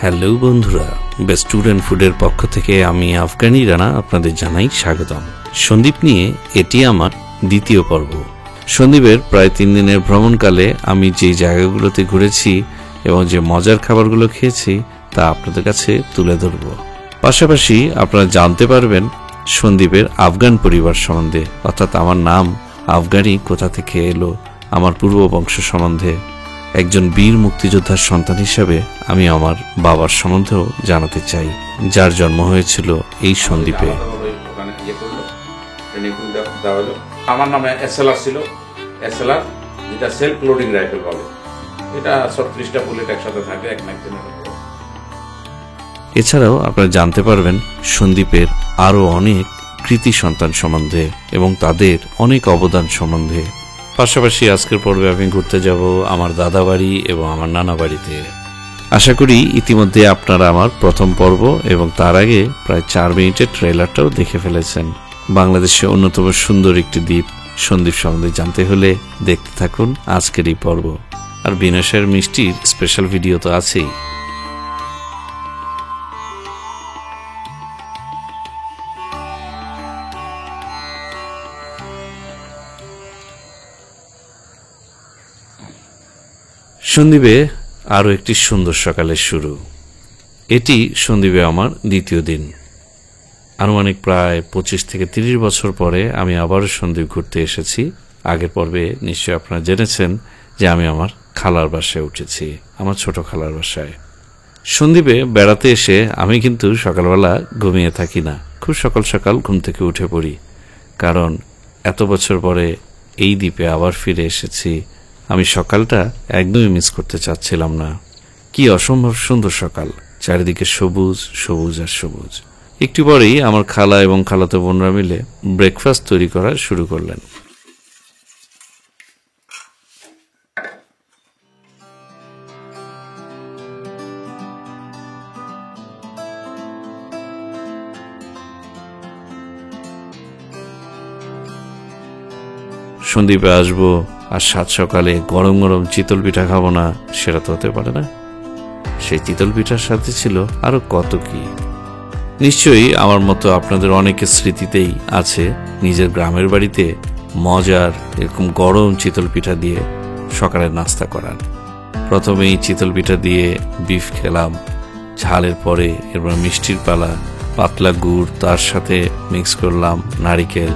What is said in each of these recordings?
Hello বন্ধুরা, best student ফুডের পক্ষ থেকে আমি আফগানি রানা আপনাদের জানাই স্বাগতম। সন্দ্বীপ নিয়ে এটি আমার দ্বিতীয় পর্ব। সন্দ্বীপের প্রায় 3 দিনের ভ্রমণকালে আমি যে জায়গাগুলোতে ঘুরেছি এবং যে মজার খাবারগুলো খেয়েছি তা আপনাদের কাছে তুলে ধরব। পাশাপাশি আপনারা জানতে পারবেন সন্দ্বীপের আফগান পরিবার সম্বন্ধে, অর্থাৎ আমার নাম আফগানি কোথা থেকে এলো, আমার পূর্ব বংশ সম্বন্ধে, একজন বীর মুক্তিযোদ্ধার সন্তান হিসাবে আমি আমার বাবার সম্বন্ধেও জানাতে চাই, যার জন্ম হয়েছিল এই সন্দ্বীপে। আমার নামে এসএলআর ছিল, এসএলআর যেটা সেলফ লোডিং রাইফেল বলে, এটা 36টা বুলেট একসাথে থাকে এক ম্যাগাজিনের উপরে। এছাড়াও আপনারা জানতে পারবেন সন্দ্বীপের আরো অনেক কৃতি সন্তান সম্বন্ধে এবং তাদের অনেক অবদান সম্বন্ধে। পাশাপাশি আজকের পর্বে আমি ঘুরতে যাব আমার দাদা বাড়ি এবং আমার নানা বাড়িতে। আশা করি ইতিমধ্যে আপনারা আমার প্রথম পর্ব এবং তার আগে প্রায় 4 মিনিটের ট্রেলারটাও দেখে ফেলেছেন। বাংলাদেশের অন্যতম সুন্দর একটি দ্বীপ সন্দ্বীপ সম্বন্ধে জানতে হলে দেখতে থাকুন আজকের এই পর্ব। আর বিনয়ের মিষ্টির স্পেশাল ভিডিও তো আছেই। সন্দ্বীপে আরও একটি সুন্দর সকালের শুরু। এটি সন্দ্বীপে আমার দ্বিতীয় দিন। আনুমানিক প্রায় 25 থেকে 30 বছর পরে আমি আবারও সন্দ্বীপ ঘুরতে এসেছি। আগের পর্বে নিশ্চয়ই আপনারা জেনেছেন যে আমি আমার খালার বাসায় উঠেছি, আমার ছোট খালার বাসায়। সন্দ্বীপে বেড়াতে এসে আমি কিন্তু সকালবেলা ঘুমিয়ে থাকি না, খুব সকাল সকাল ঘুম থেকে উঠে পড়ি, কারণ এত বছর পরে এই দ্বীপে আবার ফিরে এসেছি। আমি সকালটা একদমই মিস করতে চাচ্ছিলাম না। কি অসম্ভব সুন্দর সকাল, চারিদিকে সবুজ সবুজ আর সবুজ। একটু পরেই আমার খালা এবং খালাতো বোনরা মিলে ব্রেকফাস্ট তৈরি করা শুরু করলেন। সন্দ্বীপে আসবো আর সাত সকালে গরম গরম চিতল পিঠা খাবো না, সেটা তো হতে পারে না। সেই চিতল পিঠার সাথে ছিল আরো কত কি। নিশ্চয়ই আমার মতো আপনাদের অনেকের স্মৃতিতেই আছে নিজের গ্রামের বাড়িতে মজার এরকম গরম চিতল পিঠা দিয়ে সকালের নাস্তা করার। প্রথমেই চিতল পিঠা দিয়ে বিফ খেলাম, ঝালের পরে এরপর মিষ্টির পালা, পাতলা গুড় তার সাথে মিক্স করলাম নারিকেল।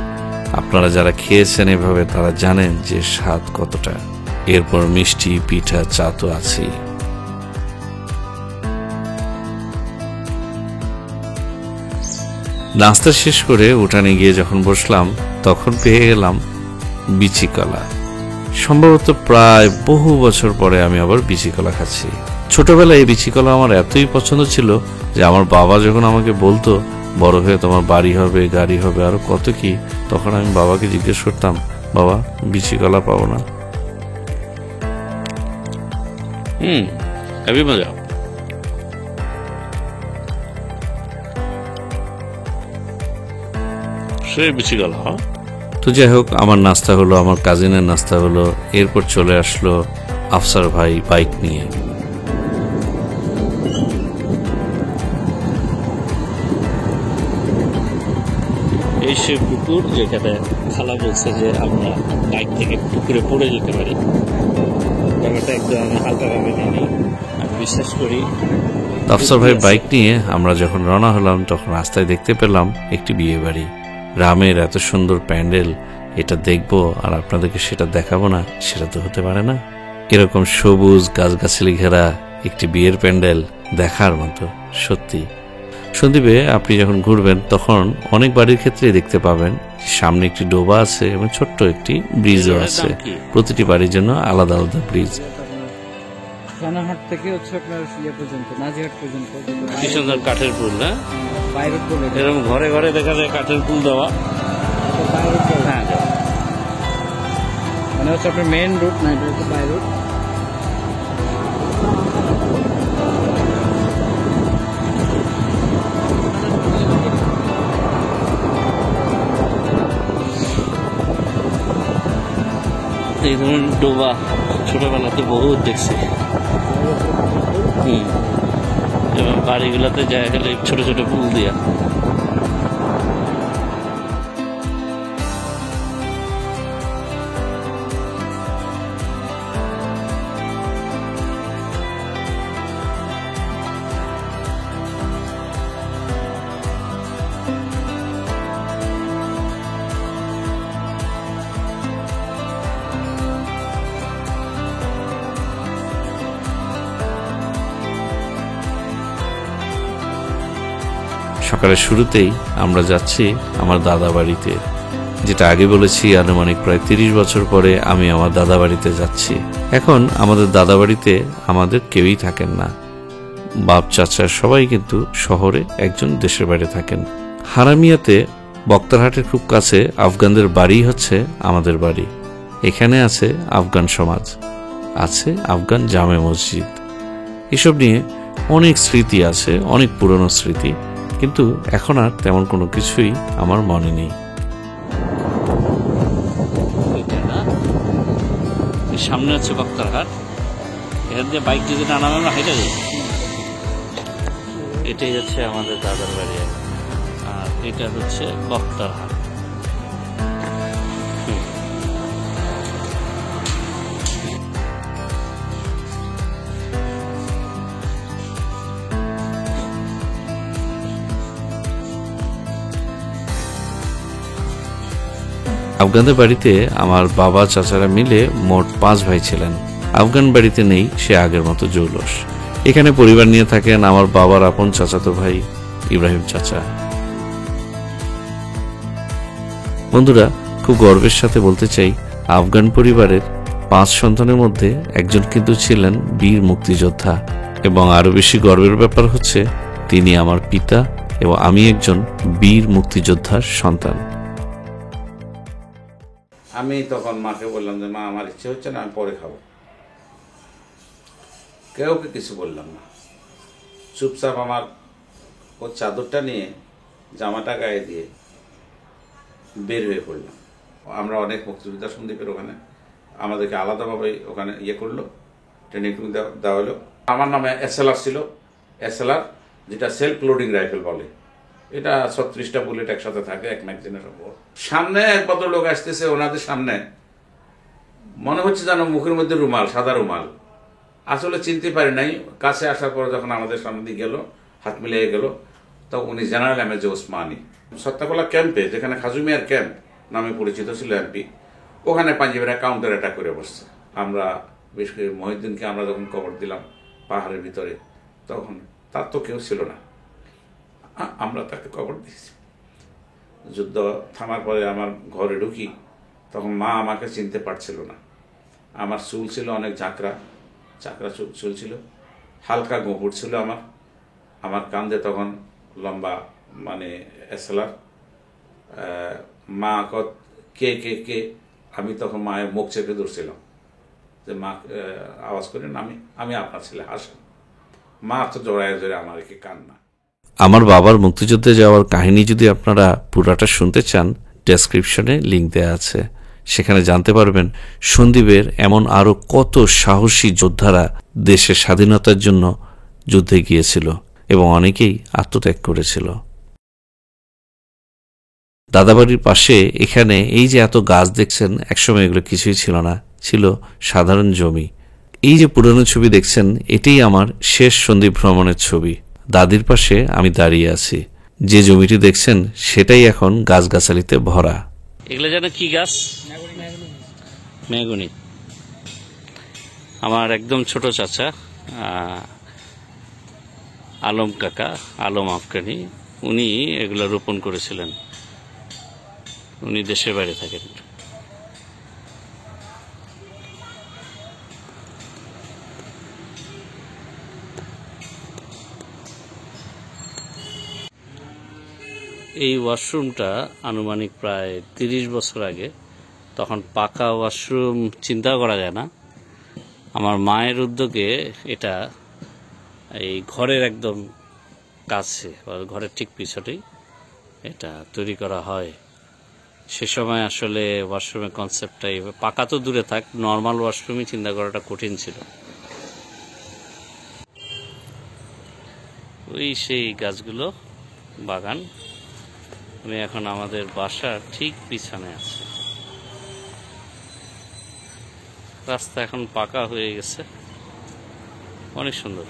আপনারা যারা খেয়েছেন এভাবে তারা জানেন যে স্বাদ কতটা। এরপর মিষ্টি পিঠা চা তো আছেই। নাস্তা শেষ করে উঠানে গিয়ে যখন বসলাম তখন পেয়ে গেলাম বিচি কলা। সম্ভবত প্রায় বহু বছর পরে আমি আবার বিচি কলা খাচ্ছি। ছোটবেলায় এই বিচি কলা আমার এতই পছন্দ ছিল যে আমার বাবা যখন আমাকে বলতো বড় হয়ে তোমার বাড়ি হবে, গাড়ি হবে, আরো কত কি, তখন আমি বাবাকে জিজ্ঞেস করতাম, বাবা বিচি কলা পাবো না? হেবি মজা। সে বিচি কলা। তো যাই হোক, আমার নাস্তা হলো, আমার কাজিনের নাস্তা হলো। এরপর চলে আসলো আফসার ভাই বাইক নিয়ে। এই সে পুকুর যেখানে খালা বলছে যে আমরা বাইক থেকে পুকুরে পড়ে যেতে পারি। ব্যাপারটা একদম আমি হালকাভাবে নিই, আমি বিশ্বাস করি। আফসার ভাই বাইক নিয়ে আমরা যখন রওনা হলাম তখন রাস্তায় দেখতে পেলাম একটি বিয়ে বাড়ি। রামের এত সুন্দর প্যান্ডেল, এটা দেখবো আর আপনাদেরকে সেটা দেখাবো না, সেটা তো হতে পারে না। এরকম সবুজ গাছগাছালি ঘেরা একটি বিয়ের প্যান্ডেল দেখার মতো। সত্যি সন্দ্বীপে আপনি যখন ঘুরবেন তখন অনেক বাড়ির ক্ষেত্রে দেখতে পাবেন সামনে একটি ডোবা আছে এবং ছোট্ট একটি ব্রিজও আছে। প্রতিটি বাড়ির জন্য আলাদা আলাদা ব্রিজ। রানাহাট থেকে হচ্ছে আপনার ইয়ে পর্যন্ত, নাজিহাট পর্যন্ত কি সুন্দর কাঠের পুল না? এরকম ঘরে ঘরে দেখা যায় কাঠের পুল দেওয়া। হ্যাঁ, মানে হচ্ছে আপনার মেইন রুট না, এটা হচ্ছে বাই রুট। এই ধরুন ডোবা ছোটবেলাতে বহুত দেখছি। বাড়িগুলোতে যায় গেলে ছোট ছোট পুল দিয়া। সকালের শুরুতেই আমরা যাচ্ছি আমার দাদা বাড়িতে, যেটা আগে বলেছি আনুমানিক প্রায় 30 বছর পরে আমি আমার দাদা বাড়িতে যাচ্ছি। এখন আমাদের দাদা বাড়িতে আমাদের কেউই থাকেন না, বাপ চাচা সবাই কিন্তু শহরে, একজন দেশের বাইরে থাকেন। হারামিয়াতে বক্তারহাটের খুব কাছে আফগানদের বাড়ি হচ্ছে আমাদের বাড়ি। এখানে আছে আফগান সমাজ, আছে আফগান জামে মসজিদ, এসব নিয়ে অনেক স্মৃতি আছে, অনেক পুরনো স্মৃতি, কিন্তু এখন আর তেমন কোনো কিছুই আমার মনে নেই। সামনে হচ্ছে বক্তারহাট, এখান দিয়ে বাইক যদি না নামে আমরা হেঁটে যাই। এটাই হচ্ছে আমাদের দাদার বাড়ি, আর এটা হচ্ছে বক্তারহাট। আফগানদের বাড়িতে আমার বাবা চাচারা মিলে মোট 5 ভাই ছিলেন। আফগান বাড়িতে নেই সে আগের মতো জৌলস। এখানে পরিবার নিয়ে থাকেন আমার বাবার আপন চাচাতো ভাই ইব্রাহিম চাচা। বন্ধুরা, খুব গর্বের সাথে বলতে চাই, আফগান পরিবারের 5 সন্তানের মধ্যে একজন কিন্তু ছিলেন বীর মুক্তিযোদ্ধা, এবং আরো বেশি গর্বের ব্যাপার হচ্ছে তিনি আমার পিতা এবং আমি একজন বীর মুক্তিযোদ্ধার সন্তান। আমি তখন মাকে বললাম যে মা, আমার ইচ্ছে হচ্ছে না, আমি পরে খাবো। কেউকে কিছু বললাম না, চুপচাপ আমার ওর চাদরটা নিয়ে জামাটা গায়ে দিয়ে বের হয়ে পড়লাম। আমরা অনেক মুক্তিযোদ্ধা সন্দীপের ওখানে আমাদেরকে আলাদাভাবে ওখানে করলো, ট্রেনিং দেওয়া হলো। আমার নামে এসএলআর ছিল, এসএলআর যেটা সেলফ লোডিং রাইফেল বলে। এটা 36টা বুলেট একসাথে থাকে এক ম্যাগাজিনের ওপর। সামনে এক ভদ্রলোক আসতেছে, ওনাদের সামনে মনে হচ্ছে যেন মুখের মধ্যে রুমাল, সাদা রুমাল। আসলে চিনতে পারি নাই। কাছে আসার পর যখন আমাদের সামনে দিয়ে গেল, হাত মিলিয়ে গেল, তো উনি জেনারেল এমএজে ওসমানী। সত্তাকোলা ক্যাম্পে, যেখানে খাজুমিয়ার ক্যাম্প নামে পরিচিত ছিল এমপি, ওখানে পাঞ্জাবিরা কাউন্টার অ্যাটাক করে বসছে। আমরা বেশ করে মহিউদ্দিনকে আমরা যখন কবর দিলাম পাহাড়ের ভিতরে, তখন তার তো কেউ ছিল না, আমরা তাকে কবর দিয়েছি। যুদ্ধ থামার পরে আমার ঘরে ঢুকি, তখন মা আমাকে চিনতে পারছিল না। আমার চুল ছিল অনেক ঝাঁকড়া চুল ছিল, হালকা গোবর ছিল আমার কান্দে তখন লম্বা মানে এসএলআর। মা কে কে কে, আমি তখন মায়ের মুখ চেপে ধরছিলাম যে মা আওয়াজ করেন, আমি আপনার ছেলে হাসান। মা তো জড়ায় জোরে আমার একে কান্না। আমার বাবার মুক্তিযুদ্ধে যাওয়ার কাহিনী যদি আপনারা পুরাটা শুনতে চান, ডেসক্রিপশনে লিংক দেওয়া আছে, সেখানে জানতে পারবেন সন্দীপের এমন আরো কত সাহসী যোদ্ধারা দেশের স্বাধীনতার জন্য যুদ্ধে গিয়েছিল এবং অনেকেই আত্মত্যাগ করেছিল। দাদাবাড়ির পাশে এখানে এই যে এত গাছ দেখছেন, একসময় এগুলো কিছুই ছিল না, ছিল সাধারণ জমি। এই যে পুরনো ছবি দেখছেন, এটাই আমার শেষ সন্দীপ ভ্রমণের ছবি। দাদির পাশে আমি দাঁড়িয়ে আছি, যে জমিটি দেখছেন সেটাই এখন গাছগাছালিতে ভরা। এগুলো যেন কি গাছ? মেহগনি। আমার একদম ছোট চাচা আলম কাকা, আলম আফগানি, উনি এগুলো রোপণ করেছিলেন। উনি দেশের বাইরে থাকেন। এই ওয়াশরুমটা আনুমানিক প্রায় 30 বছর আগে, তখন পাকা ওয়াশরুম চিন্তা করা যায় না। আমার মায়ের উদ্যোগে এটা এই ঘরের একদম কাছে, ঘরের ঠিক পিছনেই এটা তৈরি করা হয়। সে সময় আসলে ওয়াশরুমের কনসেপ্টটাই, পাকা তো দূরে থাক, নর্মাল ওয়াশরুমই চিন্তা করাটা কঠিন ছিল। ওই সেই গাছগুলো বাগান। আমি এখন আমাদের বাসার ঠিক পিছনে আছি। রাস্তা এখন পাকা হয়ে গেছে, অনেক সুন্দর।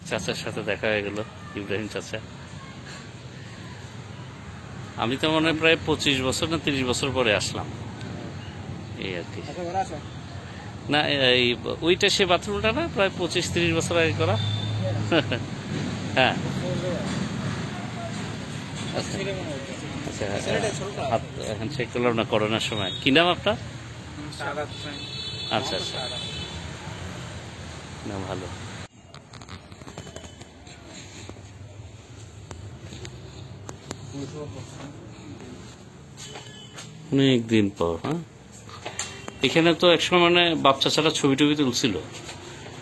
চাচার সাথে দেখা হয়ে গেল, ইব্রাহিম চাচা। আমি তো মনে হয় প্রায় 25 বছর না 30 বছর পরে আসলাম, এই আর কি। না এই ওইটা সে বাথরুমটা না প্রায় 25-30 বছর আগে করা। হ্যাঁ আচ্ছা, হাত এখন চেক করলাম না করোনার সময়। কি নাম আপনার? আচ্ছা আচ্ছা, না ভালো। অনেক দিন পর। হ্যাঁ, এখানে তো একসময় মানে বাপ চাচারা ছবি টবি তুলছিল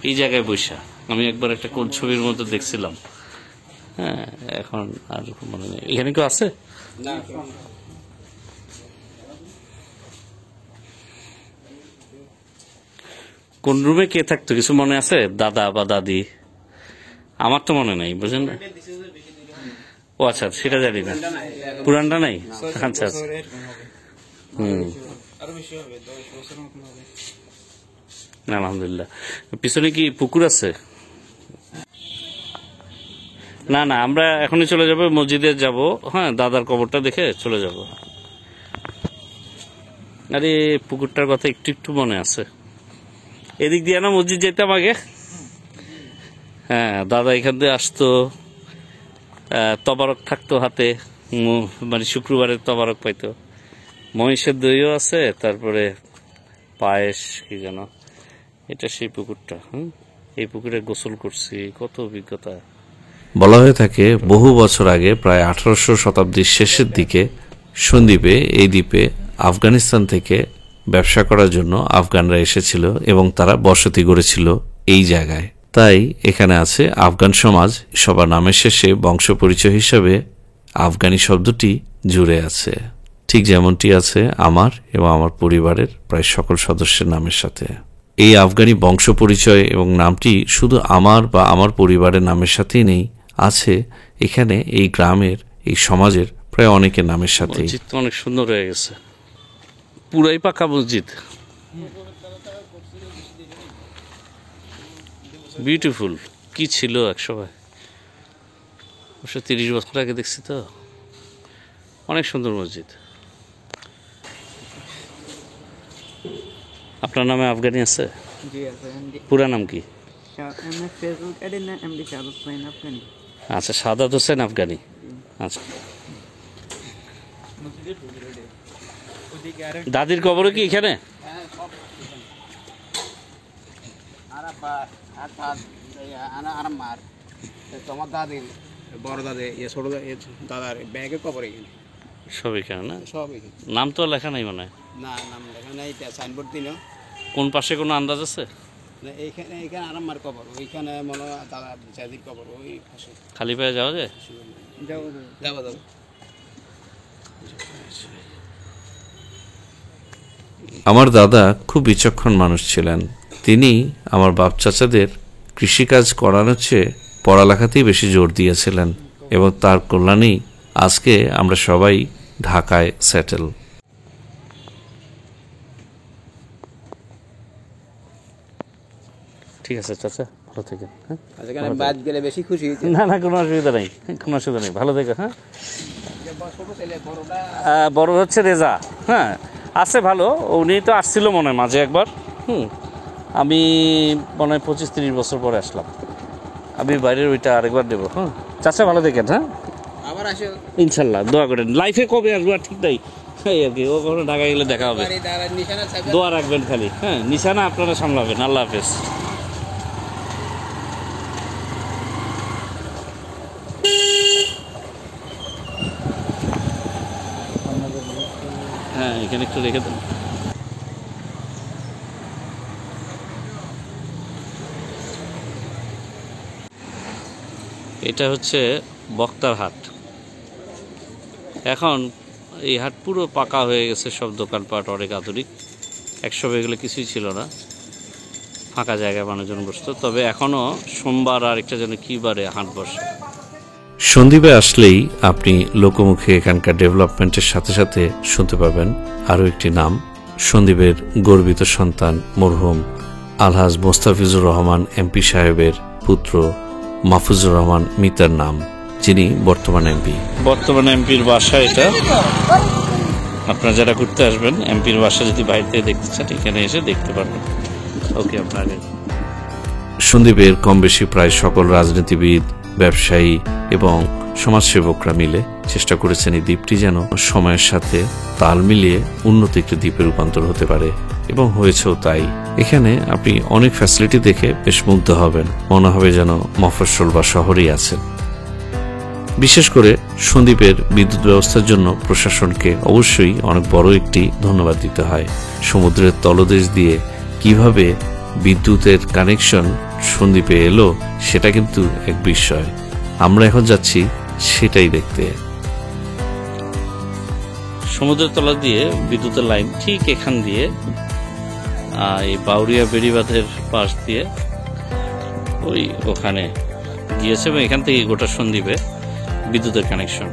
এই জায়গায় বৈশা। আমি একবার একটা কোন ছবির মধ্যে দেখছিলাম। হ্যাঁ, এখন আর মনে নেই। এখানে কেউ আছে? কোন রুমে কে থাকতো কিছু মনে আছে? দাদা বা দাদি? আমার তো মনে নাই, বুঝলেন না। ও আচ্ছা, সেটা জানি না। পুরানটা নাই? আচ্ছা আচ্ছা। আলহামদুলিল্লাহ। পিছনে কি পুকুর আছে? না না, আমরা এখনই চলে যাব, মসজিদে যাব। হ্যাঁ, দাদার কবরটা দেখে চলে যাব। আরে পুকুরটার কথা একটু একটু মনে আছে। এদিক দিয়ে না মসজিদ যেতাম আগে। হ্যাঁ, দাদা এখান দিয়ে আসতো, তবারক থাকতো হাতে, মানে শুক্রবারের তবারক পাইতো। মহিষের দইও আছে, তারপরে পায়েস কি যেন। এটা সেই পুকুরটা। এই পুকুরে গোসল করছি, কত অভিজ্ঞতা। বলা হয়ে থাকে বহু বছর আগে প্রায় 1800 শতাব্দীর শেষের দিকে সন্দ্বীপে, এই দ্বীপে আফগানিস্তান থেকে ব্যবসা করার জন্য আফগানরা এসেছিল এবং তারা বসতি গড়েছিল এই জায়গায়। তাই এখানে আছে আফগান সমাজ। সবার নামের শেষে বংশ পরিচয় হিসাবে আফগানি শব্দটি জুড়ে আছে, ঠিক যেমনটি আছে আমার এবং আমার পরিবারের প্রায় সকল সদস্যের নামের সাথে। এই আফগানি বংশ পরিচয় এবং নামটি শুধু আমার বা আমার পরিবারের নামের সাথেই নেই, আছে এখানে এই গ্রামের, এই সমাজের প্রায় অনেকের নামের সাথে। মসজিদ তো অনেক সুন্দর হয়ে গেছে, পুরাই পাকা মসজিদ, বিউটিফুল। কি ছিল এক সময়, 30 বছর আগে দেখছি তো। অনেক সুন্দর মসজিদ। আপনার নামে আফগানি আছে? পুরা নাম কি? আচ্ছা, সাদাত হোসেন আফগানি। আচ্ছা, দাদির কবরও কি এখানে? তোমার দাদি, বড় দাদে, ছোট দাদার ব্যাগের কবর এখানে সব এখানে না? সব এখানে। নাম তো লেখা নাই মনে হয়। না, নাম লেখা নাই, সাইনবোর্ড দিল। কোন পাশে কোনো আন্দাজ আছে? এইখানে এইখানে আরাম্মার কবর, ওইখানে মনে হয় দাদা চাঁদির কবর, ওই পাশে। খালি পায়ে যাওয়া যায়? যাবো যাবো। আমার দাদা খুব বিচক্ষণ মানুষ ছিলেন। তিনি আমার বাপ চাচাদের কৃষিকাজ করানোর চেয়ে পড়ালেখাতেই বেশি জোর দিয়েছিলেন এবং তার কল্যাণেই আজকে আমরা সবাই ঢাকায় সেটেল। ঠিক আছে চাচা, ভালো থেকে। হ্যাঁ, বাদ গেলে বেশি খুশি। না না, কোনো অসুবিধা নেই, কোনো অসুবিধা নেই, ভালো থেকে। হ্যাঁ, বড় হচ্ছে রেজা। হ্যাঁ, আছে ভালো। উনি তো আসছিল মনে হয় মাঝে একবার। আমি মনে হয় 25-30 বছর পরে আসলাম। আমি বাইরের ওইটা আরেকবার দেবো। হ্যাঁ চাচা, ভালো দেখেন। হ্যাঁ, আবার আসো ইনশাল্লাহ, দোয়া করেন। লাইফে কবে আসবো আর ঠিক নাই, এই আর কি। ও কখনো ঢাকা গেলে দেখা হবে, দোয়া রাখবেন খালি। হ্যাঁ, নিশানা আপনারা সামলাবেন। আল্লাহ হাফেজ। হ্যাঁ, এখানে একটু রেখে দেন। এটা হচ্ছে বক্তার হাট। এখন এই হাট পুরো পাকা হয়ে গেছে, সব দোকানপাট অনেক আধুনিক। 100 এগুলো কিছুই ছিল না, ফাঁকা জায়গায় মানুষজন বসতো। তবে এখনও সোমবার আর একটা যেন কী বারে হাট বসে। সন্দ্বীপে আসলেই আপনি লোকমুখে এখানকার ডেভেলপমেন্টের সাথে সাথে শুনতে পাবেন আরও একটি নাম, সন্দ্বীপের গর্বিত সন্তান মরহুম আলহাজ মোস্তাফিজুর রহমান এমপি সাহেবের পুত্র মাহফুজুর রহমান মিতার নাম, যিনি বর্তমান এমপি। বর্তমান এমপির বাসা এটা। আপনারা যারা ঘুরতে আসবেন, এমপির বাসা যদি বাইরে দেখতে চান এখানে এসে দেখতে পারবেন। ওকে, আপনাকে সন্দ্বীপের কম বেশি প্রায় সকল রাজনীতিবিদ, ব্যবসায়ী এবং সমাজসেবকরা মিলে চেষ্টা করেছেন এই দ্বীপটি যেন সময়ের সাথে তাল মিলিয়ে উন্নত একটি দ্বীপে রূপান্তর হতে পারে, এবং হয়েছেও তাই। এখানে আপনি অনেক ফ্যাসিলিটি দেখে বেশ মুগ্ধ হবেন, মনে হবে যেন মফস্বল বা শহরেই আছেন। বিশেষ করে সন্দ্বীপের বিদ্যুৎ ব্যবস্থার জন্য প্রশাসনকে অবশ্যই অনেক বড় একটি ধন্যবাদ দিতে হয়। সমুদ্রের তলদেশ দিয়ে কিভাবে বিদ্যুতের কানেকশন সন্দ্বীপে এলো সেটা কিন্তু এক বিস্ময়। আমরা এখন যাচ্ছি সেটাই দেখতে। সমুদ্রের তলা দিয়ে বিদ্যুতের লাইন ঠিক এখান দিয়ে এই বাউরিয়া বেড়িবাঁধের পাশ দিয়ে ওই ওখানে গিয়েছে, এবং এখান থেকে গোটা সন্দ্বীপে বিদ্যুতের কানেকশন।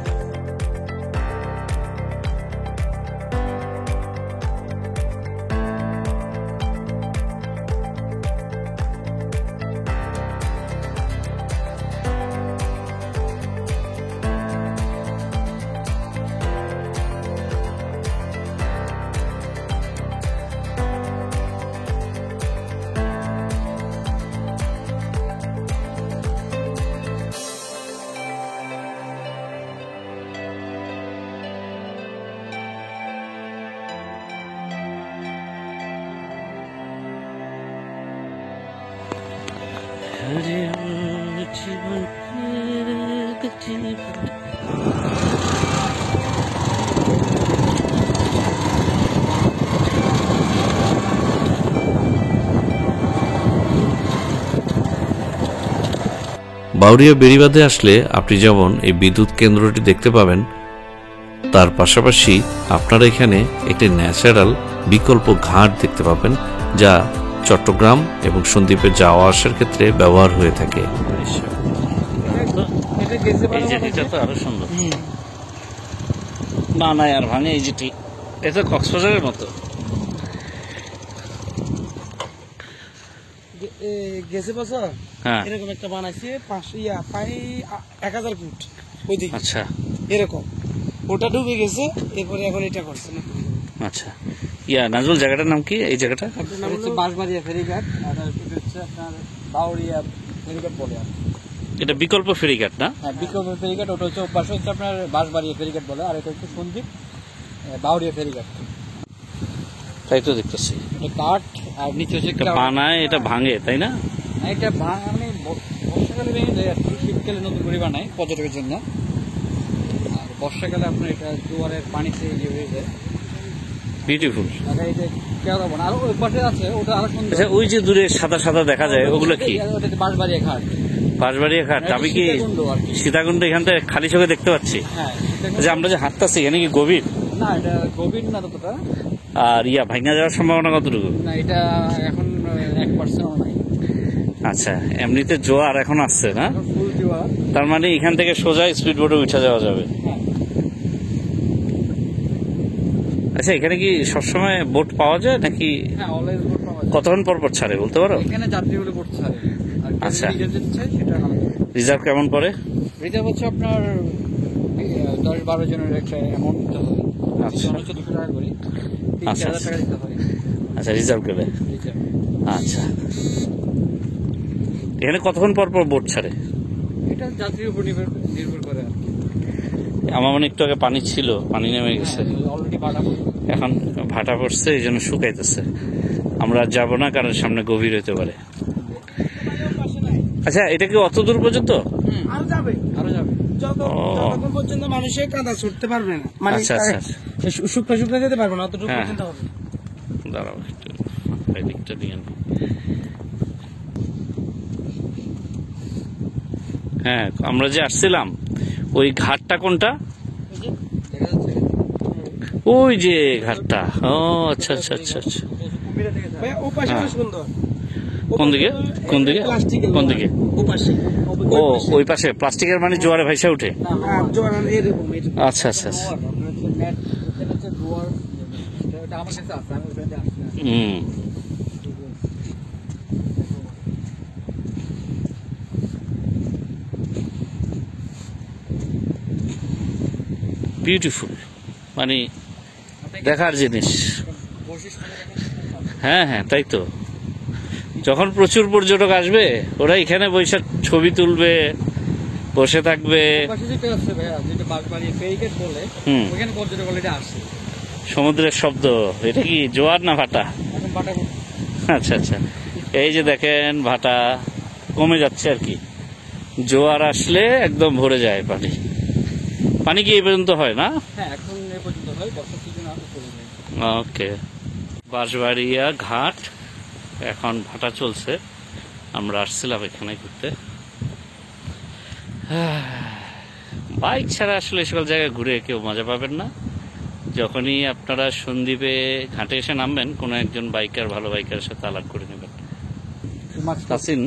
বাউরিয়া বেড়িবাঁধে আসলে আপনি যেমন এই বিদ্যুৎ কেন্দ্রটি দেখতে পাবেন, তার পাশাপাশি আপনারা এখানে একটি ন্যাচারাল বিকল্প ঘাট দেখতে পাবেন, যা চট্টগ্রাম এবং সন্দ্বীপে যাওয়া আসার ক্ষেত্রে ব্যবহার হয়ে থাকে। এই জেটিটা তো আরো সুন্দর। না না আর ভাঙে এই জেটি, এটা কক্সবাজারের মতো। গেছে বছর হ্যাঁ, এরকম একটা বানাইছে 1000 ফুট ওইদিকে। আচ্ছা এরকম ওটা ডুবে গেছে, এরপরে এখন এটা করছে না। আচ্ছা, নাজমুল জায়গাটার নাম কি? এই জায়গাটা নাম হচ্ছে বাঁশবাড়িয়া ফেরিঘাট, আর এটা হচ্ছে আপনার বাউরিয়া ফেরিঘাট বলে। এটা বিকল্প ফেরিঘাট না? হ্যাঁ, বিকল্প ফেরিঘাট। ওটা হচ্ছে পাশে হচ্ছে আপনার বাঁশবাড়িয়া ফেরিঘাট বলে, আর এটা হচ্ছে সন্দ্বীপ বাউরিয়া ফেরিঘাট। তাই তো দেখতেছি এটা কাঠ, আর নিচে হচ্ছে এটা বানায়, এটা ভাঙে তাই না? এটা মানে বর্ষাকালে ভেঙে যায় আর কি, শীতকালে নতুন করে বানায় পর্যটকের জন্য। আর বর্ষাকালে আপনার এটা জোয়ারের পানিতে ইয়ে হয়ে যায়, বিউটিফুল। এটা কেউ না। আর ওই পাশে আছে, ওটা আরো সুন্দর। আচ্ছা, ওই যে দূরে সাদা সাদা দেখা যায় ওগুলো কি? ওটা হচ্ছে বাঁশবাড়িয়া ঘাট। বাঁশবাড়িয়া ঘাট। আমি কি সীতাকুণ্ড এখান থেকে খালি চোখে দেখতে পাচ্ছি? হ্যাঁ, যে আমরা যে হাঁটতেছি এখানে কি গভীর? না, এটা গভীর না ততটা। আর ভাঙা যাওয়ার সম্ভাবনা কতটুকু? না, এটা এখন 1% নাই। আচ্ছা, এমনিতে জোয়ার এখন আসছে না? ফুল জোয়ার। তার মানে এখান থেকে সোজা স্পিড বোটে উঠে যাওয়া যাবে। হ্যাঁ। আচ্ছা, এখানে কি সবসময় বোট পাওয়া যায় নাকি? হ্যাঁ, অলওয়েজ বোট পাওয়া যায়। কতক্ষণ পর পর ছাড়ে বলতে পারো? এখানে যাত্রীগুলো বোট ছাড়ে। আর আচ্ছা। রিজার্ভ যেতে চাই সেটা আলাদা। রিজার্ভ কেমন পড়ে? রিজার্ভ হচ্ছে আপনার 10-12 জনের একটা অ্যামাউন্ট দিতে হবে। আচ্ছা। 200 টাকা করে, আচ্ছা, 3000 টাকা দিতে হয় আচ্ছা, রিজার্ভ গেলে। রিজার্ভ। আচ্ছা, এখানে কতক্ষণ পর পর বোট ছাড়ে? এটা যাত্রীর উপর নির্ভর করে আর কি। আমার মনে একটু আগে পানি ছিল, পানি নেমে গেছে, অলরেডি ভাড়া এখন ভাটা পড়ছে, এই জন্য শুকাইতেছে। আমরা আর যাবো না, কারণ সামনে গভীর হতে পারে। আচ্ছা, এটা কি অত দূর পর্যন্ত? আরো যাবে ও। যতক্ষণ পর্যন্ত মানুষের কাদা ছুটতে পারবে না, মানে আচ্ছা, আচ্ছা, শুকনো শুকনো যেতে পারবে না, অতটুকু হ্যাঁ। পর্যন্ত হবে। দাঁড়াও একটু এই দিকটা দিয়ে নি। হ্যাঁ, আমরা যে আসছিলাম ওই ঘাটটা কোনটা? দেখা যাচ্ছে। ওই যে ঘাটটা, ও আচ্ছা আচ্ছা আচ্ছা আচ্ছা। ভাই ও পাশে তো সুন্দর। কোন দিকে কোন দিকে প্লাস্টিকের কোন দিকে? ও পাশে। ও ওই পাশে প্লাস্টিকের মানে জোয়ারে ভাইসা উঠে। হ্যাঁ, জোয়ার এরকম এরকম। আচ্ছা আচ্ছা আচ্ছা। হুম, বিউটিফুল, মানে দেখার জিনিস। হ্যাঁ হ্যাঁ, তাই তো। যখন প্রচুর পর্যটক আসবে ওরা এখানে বসে ছবি তুলবে, বসে থাকবে। হুম। সমুদ্রের শব্দ, এটা কি জোয়ার না ভাটা? আচ্ছা আচ্ছা, এই যে দেখেন ভাটা কমে যাচ্ছে আর কি, জোয়ার আসলে একদম ভরে যায় পানি। পানি কি এই পর্যন্ত হয় না? ওকে, বাঁশবাড়িয়া ঘাট, এখন ভাটা চলছে। আমরা আসছিলাম এখানে ঘুরতে। বাইক ছাড়া আসলে সকল জায়গায় ঘুরে কেউ মজা পাবেন না। যখনই আপনারা সন্দ্বীপে ঘাটে এসে নামবেন, কোনো একজন বাইকার, ভালো বাইকারের সাথে আলাপ করে নেবেন। তাসিন,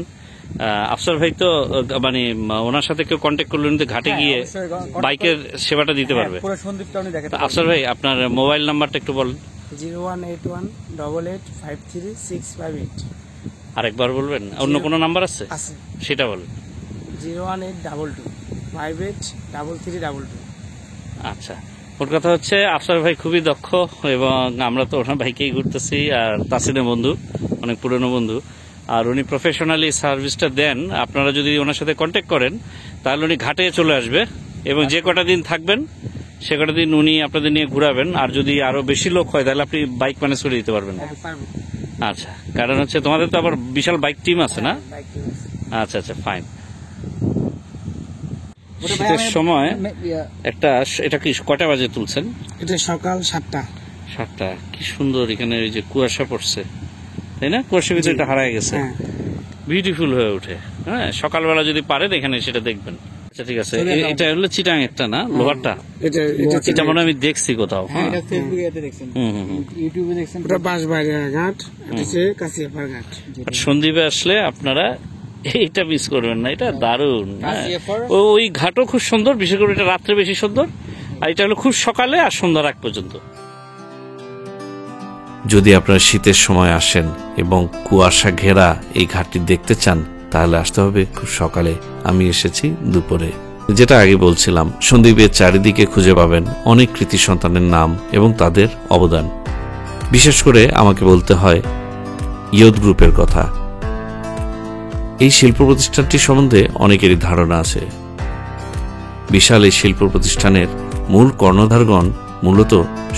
আফসার ভাই তো মানে ওনার সাথে কেউ কন্ট্যাক্ট করলেন তো ঘাটে গিয়ে বাইকের সেবাটা দিতে পারবে। তা আফসার ভাই, আপনার মোবাইল নাম্বারটা একটু বলেন। 018188536558। আরেকবার বলবেন? অন্য কোনো নাম্বার আছে? আছে। সেটা বলেন। 01822583322। আচ্ছা, ওর কথা হচ্ছে আফসার ভাই খুবই দক্ষ, এবং আমরা তো ওনার ভাইকেই ঘুরতেছি, আর তাসিনের বন্ধু, অনেক পুরনো বন্ধু, আর উনি প্রফেশনালি সার্ভিসটা দেন। আপনারা যদি ওনার সাথে কন্ট্যাক্ট করেন তাহলে উনি ঘাটে চলে আসবে, এবং যে কটা দিন থাকবেন সে কটা দিন উনি আপনাদের নিয়ে ঘুরাবেন। আর যদি আরো বেশি লোক হয় তাহলে আপনি বাইক ম্যানেজ করে দিতে পারবেন। পারবো। আচ্ছা, কারণ হচ্ছে তোমাদের তো আবার বিশাল বাইক টিম আছে না? বাইক ঠিক আছে। আচ্ছা আচ্ছা, ফাইন। শীতের সময় একটা, এটা কি কটা বাজে তুলছেন? এটা সকাল 7টা। 7টা। কি সুন্দর, এখানে ওই যে কুয়াশা পড়ছে, তাই না? কুয়াশার ভিতরে এটা হারায় গেছে, হ্যাঁ। বিউটিফুল হয়ে ওঠে। হ্যাঁ, সকালবেলা যদি পারেন এখানে সেটা দেখবেন। আচ্ছা ঠিক আছে, এটা হলো চিটাং একটা না, লোহারটা? এটা মনে হয় আমি দেখছি কোথাও। হ্যাঁ, হুম হুম হুম। ওটা বাঁশবাড়িয়া ঘাট, এটা হচ্ছে কাশিয়াপাড় ঘাট। আর সন্দ্বীপে আসলে আপনারা এইটা মিস করবেন না, এটা দারুণ। হ্যাঁ, ওই ঘাটও খুব সুন্দর, বিশেষ করে এটা রাত্রে বেশি সুন্দর, আর এটা হলো খুব সকালে আর সন্ধ্যার আগ পর্যন্ত। যদি আপনারা শীতের সময় আসেন এবং কুয়াশা ঘেরা এই ঘাটটি দেখতে চান তাহলে আসতে হবে খুব সকালে। আমি এসেছি দুপুরে। যেটা আগে বলছিলাম, সন্দ্বীপের চারিদিকে খুঁজে পাবেন অনেক কৃতি সন্তানের নাম এবং তাদের অবদান। বিশেষ করে আমাকে বলতে হয় ইয়ত গ্রুপের কথা। এই শিল্প প্রতিষ্ঠানটি সম্বন্ধে অনেকেরই ধারণা আছে। বিশাল এই শিল্প প্রতিষ্ঠানের মূল কর্ণধারগণ মূলত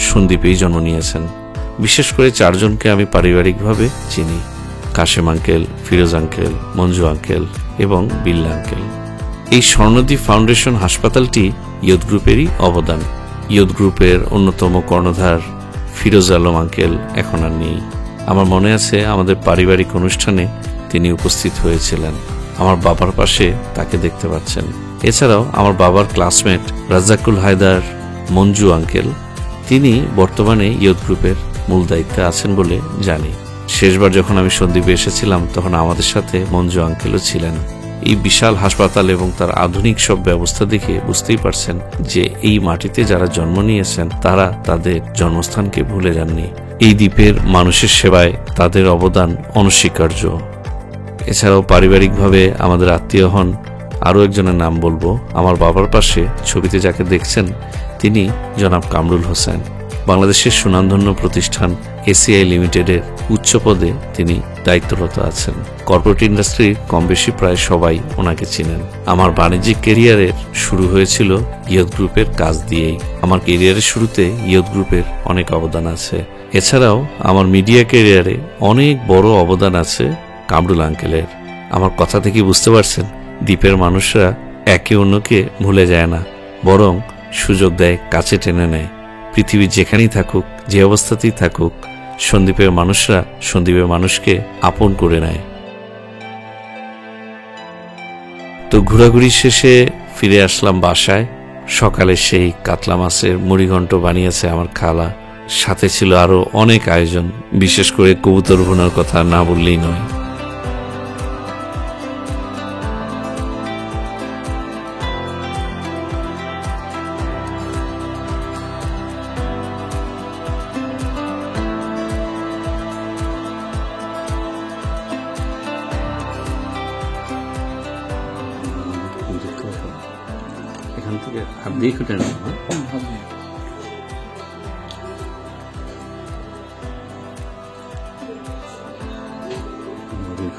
সন্দ্বীপেই জন্ম নিয়েছেন। বিশেষ করে 4 জনকে আমি পারিবারিকভাবে চিনি: Kashem uncle, Firoz uncle, Manju uncle এবং বিল্লা আঙ্কেল। এই স্বর্ণদ্বীপ ফাউন্ডেশন হাসপাতালটি ইয়ত গ্রুপেরই অবদান। ইয়ত গ্রুপের অন্যতম কর্ণধার ফিরোজ আলম আঙ্কেল এখন আর নেই। আমার মনে আছে আমাদের পারিবারিক অনুষ্ঠানে তিনি উপস্থিত হয়েছিলেন। আমার বাবার পাশে তাকে দেখতে পাচ্ছেন। এছাড়াও আমার বাবার ক্লাসমেট রাজ্জাকুল হায়দার মঞ্জু আঙ্কেল, তিনি বর্তমানে ইয়ত গ্রুপের মূল দায়িত্বে আছেন বলে জানি। শেষবার যখন আমি সন্দ্বীপে এসেছিলাম তখন আমাদের সাথে মঞ্জু আঙ্কেলও ছিলেন। এই বিশাল হাসপাতাল এবং তার আধুনিক সব ব্যবস্থা দেখে বুঝতেই পারছেন যে এই মাটিতে যারা জন্ম নিয়েছেন তারা তাদের জন্মস্থানকে ভুলে যাননি। এই দ্বীপের মানুষের সেবায় তাদের অবদান অনস্বীকার্য। এছাড়াও পারিবারিকভাবে আমাদের আত্মীয় হন আরও একজনের নাম বলবো। আমার বাবার পাশে ছবিতে যাকে দেখছেন তিনি জনাব কামরুল হোসেন। বাংলাদেশের সুনামধন্য প্রতিষ্ঠান এসিআই লিমিটেডের উচ্চ পদে তিনি দায়িত্বরত আছেন। কর্পোরেট ইন্ডাস্ট্রির কম বেশি প্রায় সবাই ওনাকে চিনেন। আমার বাণিজ্যিক কেরিয়ারের শুরু হয়েছিল ইয়ত গ্রুপের কাজ দিয়েই। আমার কেরিয়ারের শুরুতে ইয়ত গ্রুপের অনেক অবদান আছে। এছাড়াও আমার মিডিয়া কেরিয়ারে অনেক বড় অবদান আছে কামরুল আঙ্কেলের। আমার কথা থেকে বুঝতে পারছেন দ্বীপের মানুষরা একে অন্যকে ভুলে যায় না, বরং সুযোগ দেয়, কাছে টেনে নেয়। পৃথিবী যেখানেই থাকুক, যে অবস্থাতেই থাকুক, সন্দ্বীপের মানুষরা সন্দ্বীপের মানুষকে আপন করে নেয়। তো ঘোরাঘুরি শেষে ফিরে আসলাম বাসায়। সকালে সেই কাতলা মাছের মুড়িঘণ্ট বানিয়েছে আমার খালা, সাথে ছিল আরো অনেক আয়োজন, বিশেষ করে কবুতর ভুনার কথা না বললেই নয়। এখান থেকে হাত দিয়ে খুঁটে নেব।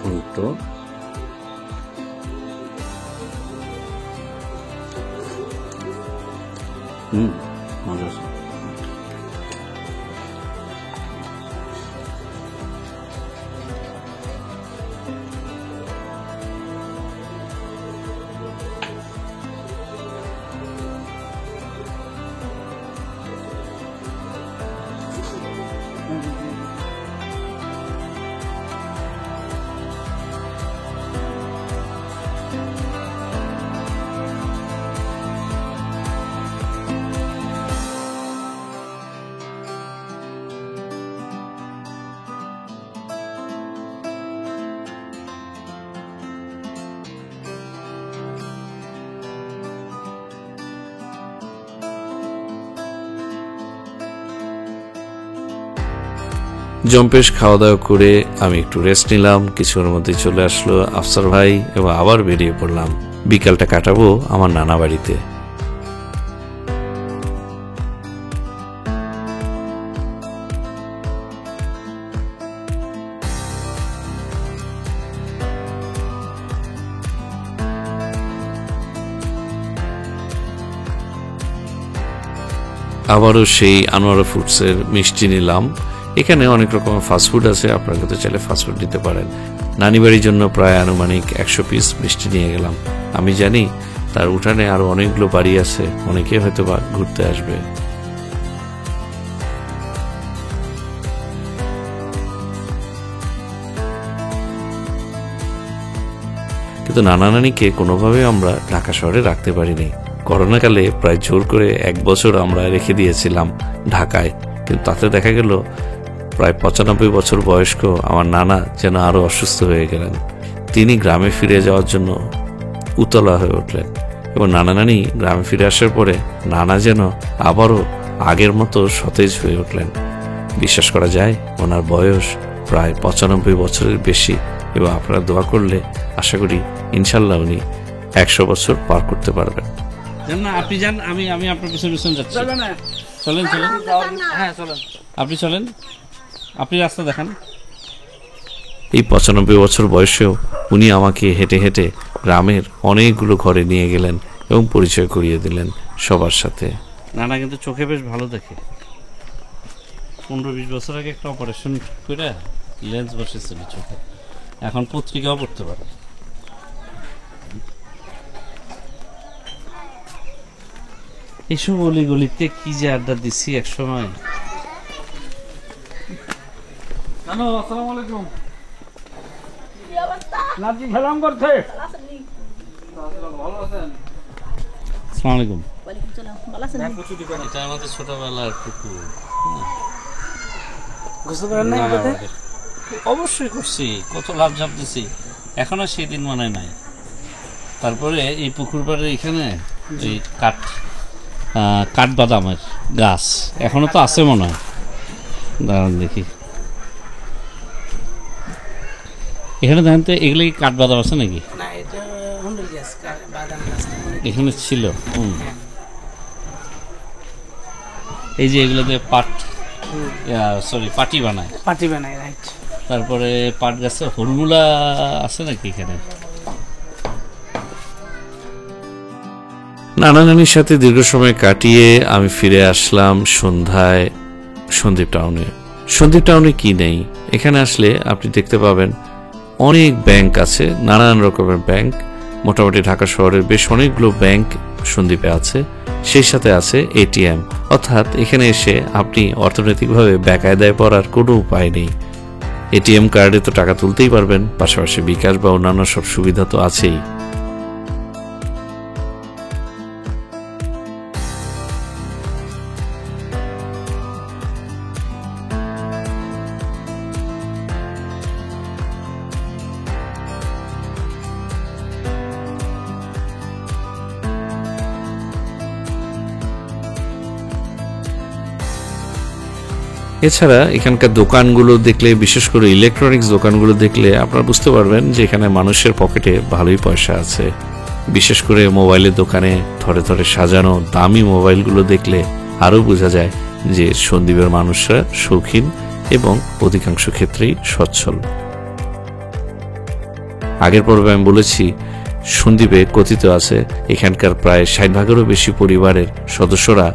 ঘন্ট মজা আছে। জম্পেশ খাওয়া দাওয়া করে আমি একটু রেস্ট নিলাম। কিছুক্ষণের মধ্যে চলে আসলো আফসার ভাই এবং আবার বেরিয়ে পড়লাম। বিকালটা কাটাবো আমার নানা বাড়িতে। আবারও সেই আনোয়ারা ফুডসের মিষ্টি নিলাম। এখানে অনেক রকমের ফাস্টফুড আছে, আপনারা কিন্তু চাইলে ফাস্টফুড নিতে পারেন। নানি বাড়ির জন্য প্রায় আনুমানিক 100 পিস মিষ্টি নিয়ে গেলাম। আমি জানি তার উঠানে আরো অনেকগুলো বাড়ি আছে, অনেকে হয়তো বা ঘুরতে আসবে। কিন্তু নানা নানিকে কোনোভাবে আমরা ঢাকা শহরে রাখতে পারিনি। করোনাকালে প্রায় জোর করে 1 বছর আমরা রেখে দিয়েছিলাম ঢাকায়, কিন্তু তাতে দেখা গেল প্রায় 95 বছর বয়স্ক আমার নানা যেন আরো অসুস্থ হয়ে গেলেন। তিনি গ্রামে ফিরে যাওয়ার জন্য উতলা হয়ে উঠলেন এবং নানা নানি গ্রামে ফিরে আসার পরে নানা যেন আবারও আগের মতো সতেজ হয়ে উঠলেন। বিশ্বাস করা যায় ওনার বয়স প্রায় 95 বছরের বেশি, এবং আপনারা দোয়া করলে আশা করি ইনশাল্লাহ উনি 100 বছর পার করতে পারবেন। না আপনি যান, আমি আপনার পিছনে পিছনে যাচ্ছি। চলেন হ্যাঁ চলেন, আপনি চলেন, আপনি রাস্তা দেখান। এই 95 বছর বয়সেও উনি আমাকে হেঁটে হেঁটে গ্রামের অনেকগুলো ঘরে নিয়ে গেলেন এবং পরিচয় করিয়ে দিলেন সবার সাথে। নানা কিন্তু চোখে বেশ ভালো দেখে। 15-20 বছর আগে একটা অপারেশন করে লেন্স বসেছিল চোখে, এখন পত্রিকাও পড়তে পারে। এইসব অলিগলিতে কি যে আড্ডা দিচ্ছি এক সময়। হ্যালো, আসসালামু আলাইকুম। নাজি সালাম করছে। ভালো আছেন? আসসালামু আলাইকুম। এটা আমাদের ছোটবেলার পুকুর। গোসল করেন নাই এটাতে? অবশ্যই করছি, কত লাভ ঝাপ দিছি, এখনো সেই দিন মনে নাই। তারপরে এই পুকুর পাড়ে এখানে এই কাঠবাদামের গাছ এখনো তো আছে মনে হয়, দাঁড়ান দেখি। এখানে দেখেন তো, এগুলো কি কাঠবাদাম আছে নাকি? না, এটা হুন্ডুল গাছ, বাদাম গাছ। এখানে ছিল। এই যে এগুলোতে পাটি বানায়, পাটি বানাই, রাইট। তারপরে পাট গাছে হরমুলা আছে নাকি এখানে? নানা নানির সাথে দীর্ঘ সময় কাটিয়ে আমি ফিরে আসলাম সন্ধ্যায় সন্দ্বীপ টাউনে। সন্দ্বীপ টাউনে কি নেই? এখানে আসলে আপনি দেখতে পাবেন অনেক ব্যাংক আছে, নানান রকমের ব্যাংক। মোটামুটি ঢাকা শহরের বেশ অনেকগুলো ব্যাংক সন্দ্বীপে আছে। সেই সাথে আছে এটিএম, অর্থাৎ এখানে এসে আপনি অর্থনৈতিকভাবে বেকায়দায় পড়ার কোনো উপায় নেই। এটিএম কার্ডে তো টাকা তুলতেই পারবেন, পাশাপাশি বিকাশ বা অন্যান্য সব সুবিধা তো আছেই। এছাড়া এখানকার দোকানগুলো দেখলে, বিশেষ করে ইলেকট্রনিক্স দোকানগুলো দেখলে আপনারা বুঝতে পারবেন যে এখানে মানুষের পকেটে ভালোই পয়সা আছে। বিশেষ করে মোবাইলের দোকানে থরে থরে সাজানো দামি মোবাইলগুলো দেখলে আরও বোঝা যায় যে সন্দ্বীপের মানুষরা শৌখিন এবং অধিকাংশ ক্ষেত্রেই সচ্ছল। আগের পর্বে আমি বলেছি সন্দ্বীপে কথিত আছে এখানকার প্রায় 60% বেশি পরিবারের সদস্যরা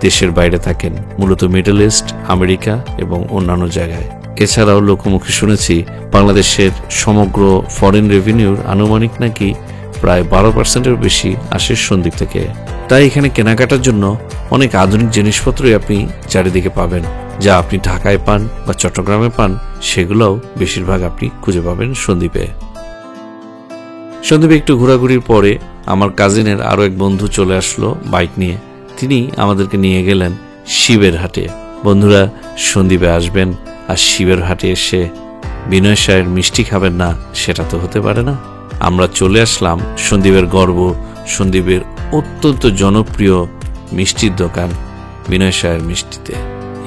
দেশের বাইরে থাকেন, মূলত মিডল ইস্ট, আমেরিকা এবং অন্যান্য জায়গায়। এছাড়াও লোকমুখে শুনেছি বাংলাদেশের সমগ্র ফরেন রেভিনিউর আনুমানিক নাকি প্রায় 12%-এর বেশি আসে সন্দ্বীপ থেকে। তাই এখানে কেনাকাটার জন্য অনেক আধুনিক জিনিসপত্রই আপনি চারিদিকে পাবেন, যা আপনি ঢাকায় পান বা চট্টগ্রামে পান সেগুলোও বেশিরভাগ আপনি খুঁজে পাবেন সন্দ্বীপে। সন্দ্বীপে একটু ঘোরাঘুরির পরে আমার কাজিনের আরো এক বন্ধু চলে আসলো বাইক নিয়ে। তিনি আমাদেরকে নিয়ে গেলেন শিবের হাটে। বন্ধুরা, সন্দ্বীপে আসবেন আর শিবের হাটে এসে বিনয় সাহের মিষ্টি খাবেন না, সেটা তো হতে পারে না। আমরা চলে আসলাম সন্দ্বীপের গর্ব, সন্দ্বীপের অত্যন্ত জনপ্রিয় মিষ্টির দোকান বিনয় সাহের মিষ্টিতে।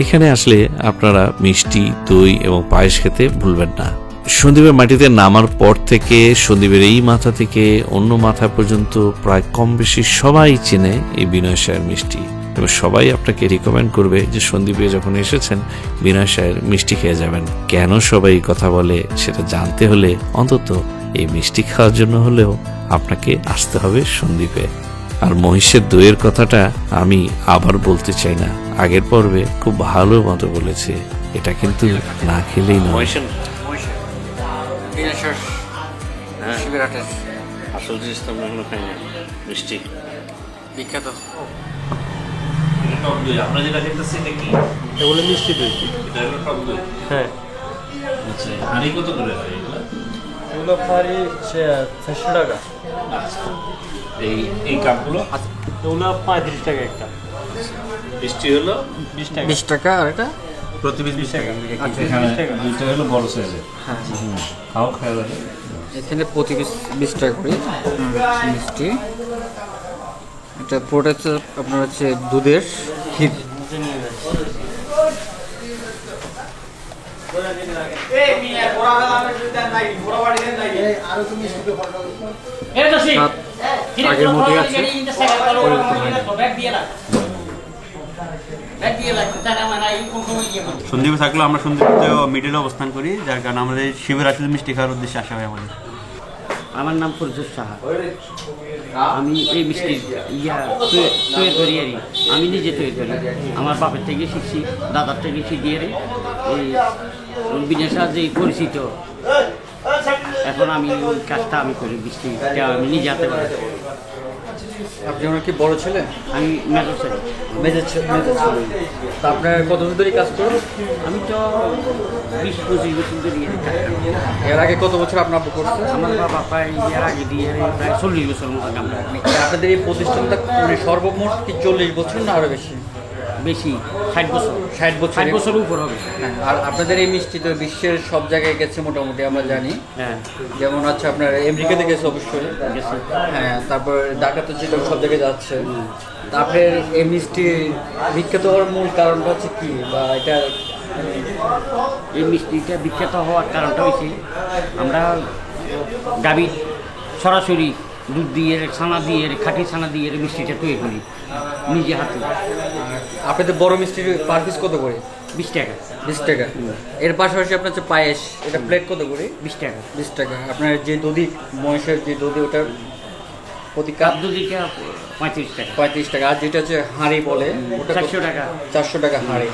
এখানে আসলে আপনারা মিষ্টি, দই এবং পায়েস খেতে ভুলবেন না। সন্দ্বীপের মাটিতে নামার পর থেকে সন্দ্বীপের এই মাথা থেকে অন্য মাথা পর্যন্ত প্রায় কম বেশি সবাই চেনে এই বিনয় সাহের মিষ্টি, এবং সবাই আপনাকে রিকমেন্ড করবে যে সন্দ্বীপে যখন এসেছেন বিনয় সাহের মিষ্টি খেয়ে যাবেন। কেন সবাই এই কথা বলে সেটা জানতে হলে অন্তত এই মিষ্টি খাওয়ার জন্য হলেও আপনাকে আসতে হবে সন্দ্বীপে। আর মহিষের দইয়ের কথাটা আমি আবার বলতে চাই না, আগের পর্বে খুব ভালো মতো বলেছে, এটা কিন্তু না খেলেই নয়। শিবের হাটের আসল জিনিস তো আমরা এখনো খাই না, মিষ্টি বিখ্যাত। আমরা যেটা খেতেছি এটা কি? এগুলো মিষ্টি দই। এটা হলো টক দই। হ্যাঁ, আচ্ছা, হাঁড়ি কত করে হয় এগুলো? এগুলো ফারি 400 টাকা। আচ্ছা, এই কাপগুলো এগুলো 35 টাকা একটা। মিষ্টি হলো 20 টাকা, আর এটা প্রতি পিস 20 টাকা। আচ্ছা, এখানে 20 টাকা। দুইটা হলো বড় সাইজের। হ্যাঁ, খাও খাওয়া এখানে প্রতি পিস 20 টাকা করে মিষ্টি। এটা পুরোটা হচ্ছে আপনার হচ্ছে দুধের ক্ষীর। আগের মতোই আছে, পরিবর্তন হয়নি। সন্দ্বীপে থাকলেও আমরা সন্দ্বীপে মিডিলে অবস্থান করি, যার কারণে আমাদের শিবের আসলে মিষ্টি খাওয়ার উদ্দেশ্যে আসা হয় আমাদের। আমার নাম ফরজুর সাহা। আমি এই মিষ্টি তৈরি করি আর আমি নিজে তৈরি করি। আমার বাপের থেকে শিখছি, দাদার থেকে শিখিয়ে এই বিজনেস যে পরিচিত, এখন আমি ওই কাজটা আমি করি, মিষ্টিটা আমি নিজে হাতে বানাই। আপনি ওনার কি বড় ছেলে? আমি মেজর ছেলে। মেজর ছেলে। তা আপনার কতদিন ধরে কাজ করেন? আমি তো 20-25 বছর ধরে কাজ করি। এর আগে কত বছর আপনার আব্বু করছে? আমার বাবা প্রায় এর আগে দিয়ে প্রায় 40 বছর মতো কাম করে। আপনাদের এই প্রতিষ্ঠানটা মানে সর্বমোট কি 40 বছর না আরো বেশি? বেশি, 60 বছর। 60 বছর। 60 বছরের উপর হবে। হ্যাঁ, আর আপনাদের এই মিষ্টি তো বিশ্বের সব জায়গায় গেছে মোটামুটি, আমরা জানি। হ্যাঁ, যেমন হচ্ছে আপনার আমেরিকাতে গেছে অবশ্যই, গেছে। হ্যাঁ, তারপর ঢাকাতে যেটা সব জায়গায় যাচ্ছে। তা আপনার এই মিষ্টি বিখ্যাত হওয়ার মূল কারণটা হচ্ছে কি, বা এটা এই মিষ্টিটা বিখ্যাত হওয়ার কারণটা হচ্ছে আমরা গাভীর সরাসরি দুধ দিয়ে, ছানা দিয়ে, খাঁটি ছানা দিয়ে মিষ্টিটা তৈরি করি নিজে হাতে। আপনাদের বড় মিষ্টির পার পিস কত করে? 20 টাকা। 20 টাকা। এর পাশাপাশি আপনার হচ্ছে পায়েস, এটা প্লেট কত করে? 20 টাকা। 20 টাকা। আপনার যে দধি, মহিষের যে দধি, ওটা প্রতি কাপ দুদিকে 35 টাকা। 35 টাকা। আর যেটা হচ্ছে হাঁড়ি বলে ওটা 400 টাকা। 400 টাকা হাঁড়ি।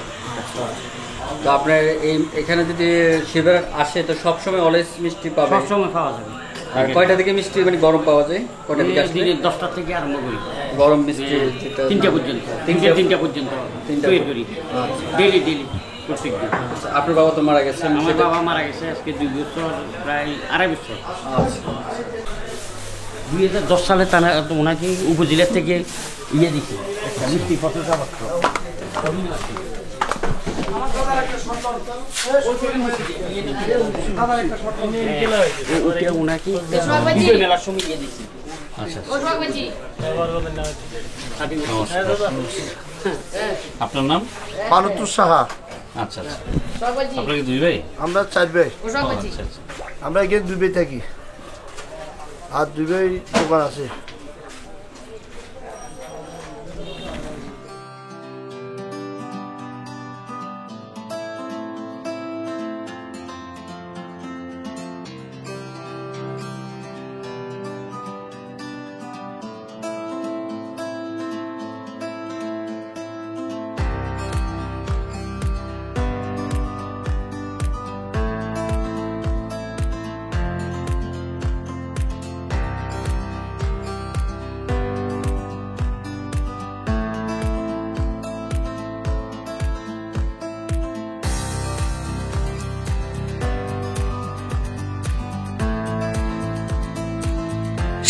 তো আপনার এই এখানে যদি শিবের আসে তো সবসময় অলওয়েজ মিষ্টি পাবে? সবসময় পাওয়া যাবে। আর কয়টা থেকে মিষ্টি মানে গরম পাওয়া যায়? কয়টা থেকে আসলে দিনে 10টা থেকে আরম্ভ করি গরম মিষ্টি? যেটা 3টা পর্যন্ত। 3টা পর্যন্ত তৈরি করি ডেলি প্রত্যেক দিন। আপনার বাবা তো মারা গেছেন? আমার বাবা মারা গেছে আজকে 2 বছর, প্রায় 2.5 বছর। আচ্ছা। 2010 সালে তারা ওনাকে উপজেলার থেকে দিচ্ছে মিষ্টি ফসলপত্র। ওনাকে মেলার সময় দিচ্ছি। আপনার নাম? পালুতুর সাহা। আচ্ছা আচ্ছা, আপনারা কি 2 ভাই? আমরা 4 ভাই। আচ্ছা আচ্ছা। আমরা এখানে 2 ভাই থাকি, আর 2 ভাই দোকান আছে।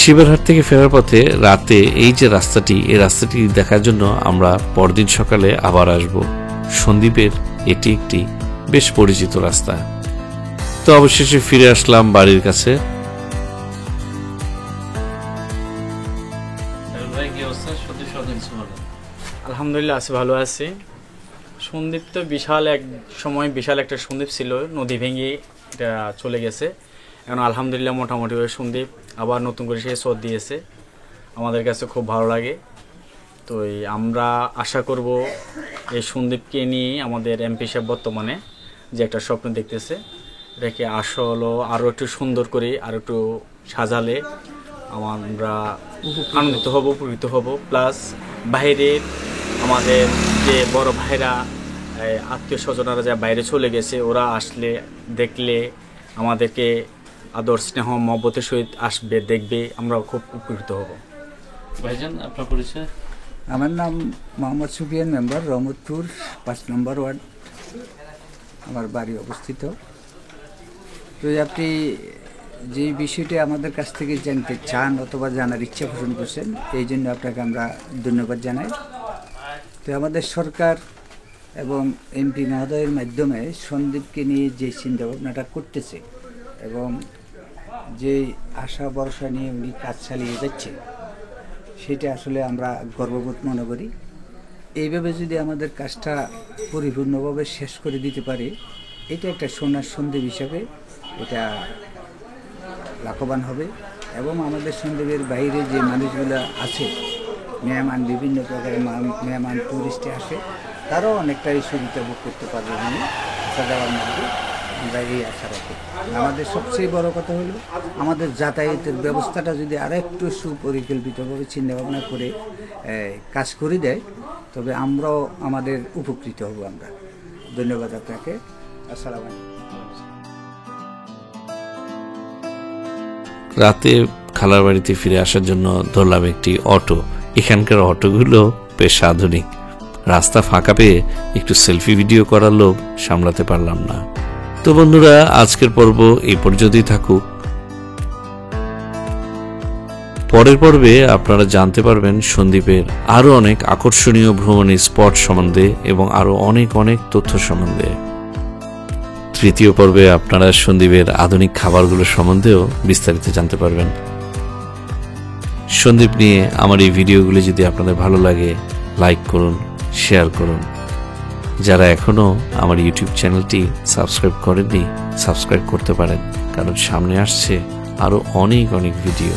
শিবেরহাট থেকে ফেরার পথে রাতে এই যে রাস্তাটি, এই রাস্তাটি দেখার জন্য আমরা পরদিন সকালে আবার আসব। সন্দ্বীপের এটি একটি বেশ পরিচিত রাস্তা। তো অবশেষে ফিরে আসলাম বাড়ির কাছে। আলহামদুলিল্লাহ আছি, ভালো আছি। সন্দ্বীপ তো বিশাল এক সময় বিশাল একটা সন্দ্বীপ ছিল, নদী ভেঙে এটা চলে গেছে। এখন আলহামদুলিল্লাহ মোটামুটি ওই সন্দ্বীপ আবার নতুন করে সে স্রোত দিয়েছে, আমাদের কাছে খুব ভালো লাগে। তো আমরা আশা করব এই সন্দ্বীপকে নিয়ে আমাদের এমপি সাহেব বর্তমানে যে একটা স্বপ্ন দেখতেছে, এটাকে আসলে আরও একটু সুন্দর করে আরও একটু সাজালে আমরা আনন্দিত হব, উপকৃত হব। প্লাস বাইরের আমাদের যে বড় ভাইরা, আত্মীয় স্বজনরা যা বাইরে চলে গেছে, ওরা আসলে দেখলে আমাদেরকে আদর স্নেহ মহব্বতের সহিত আসবে, দেখবে, আমরা খুব উপকৃত হব। ভাইজান আপনার পরিচয়? আমার নাম মোহাম্মদ সুফিয়ান, মেম্বার রহমতপুর 5 নম্বর ওয়ার্ড আমার বাড়ি অবস্থিত। তো আপনি যে বিষয়টি আমাদের কাছ থেকে জানতে চান অথবা জানার ইচ্ছা পোষণ করছেন, এই জন্য আপনাকে আমরা ধন্যবাদ জানাই। তো আমাদের সরকার এবং এমপি মহোদয়ের মাধ্যমে সন্দ্বীপকে নিয়ে যে চিন্তাভাবনাটা করতেছে এবং যে আশা ভরসা নিয়ে উনি কাজ চালিয়ে যাচ্ছে, সেটা আসলে আমরা গর্ববোধ মনে করি। এইভাবে যদি আমাদের কাজটা পরিপূর্ণভাবে শেষ করে দিতে পারে, এটা একটা সোনার সন্দ্বীপ হিসাবে এটা লাভবান হবে। এবং আমাদের সন্দ্বীপের বাইরে যে মানুষগুলো আছে, মেহমান, বিভিন্ন প্রকারের মেহমান টুরিস্টে আসে, তারাও অনেকটাই সুবিধা ভোগ করতে পারবে বলে আসা যাওয়ার মধ্যে আমরা এই আশা রাখি। আমাদের সবচেয়ে বড় কথা হলো আমাদের যাতায়াতের ব্যবস্থাটা যদি আরও একটু সুপরিকল্পিতভাবে চিন্তাভাবনা করে কাজ করে দেয়, তবে আমরাও আমাদের উপকৃত হব। আমরা ধন্যবাদ আপনাকে। আসসালামু আলাইকুম। রাতে খালার বাড়িতে ফিরে আসার জন্য ধরলাম একটি অটো। এখানকার অটোগুলো বেশ আধুনিক। রাস্তা ফাঁকা পেয়ে একটু সেলফি ভিডিও করার লোভ সামলাতে পারলাম না। তো বন্ধুরা, আজকের পর্ব এই পর্যন্তই থাকুক। পরের পর্বে আপনারা জানতে পারবেন সন্দ্বীপের আরো অনেক আকর্ষণীয় ভ্রমণের স্পট সম্বন্ধে এবং আরো অনেক অনেক তথ্য সম্বন্ধে। তৃতীয় পর্বে আপনারা সন্দ্বীপের আধুনিক খাবারগুলো সম্বন্ধেও বিস্তারিত জানতে পারবেন। সন্দ্বীপ নিয়ে আমার এই ভিডিওগুলি যদি আপনাদের ভালো লাগে, লাইক করুন, শেয়ার করুন। যারা এখনো আমার ইউটিউব চ্যানেলটি সাবস্ক্রাইব করেননি, সাবস্ক্রাইব করতে পারেন, কারণ সামনে আসছে আরো অনেক অনেক ভিডিও।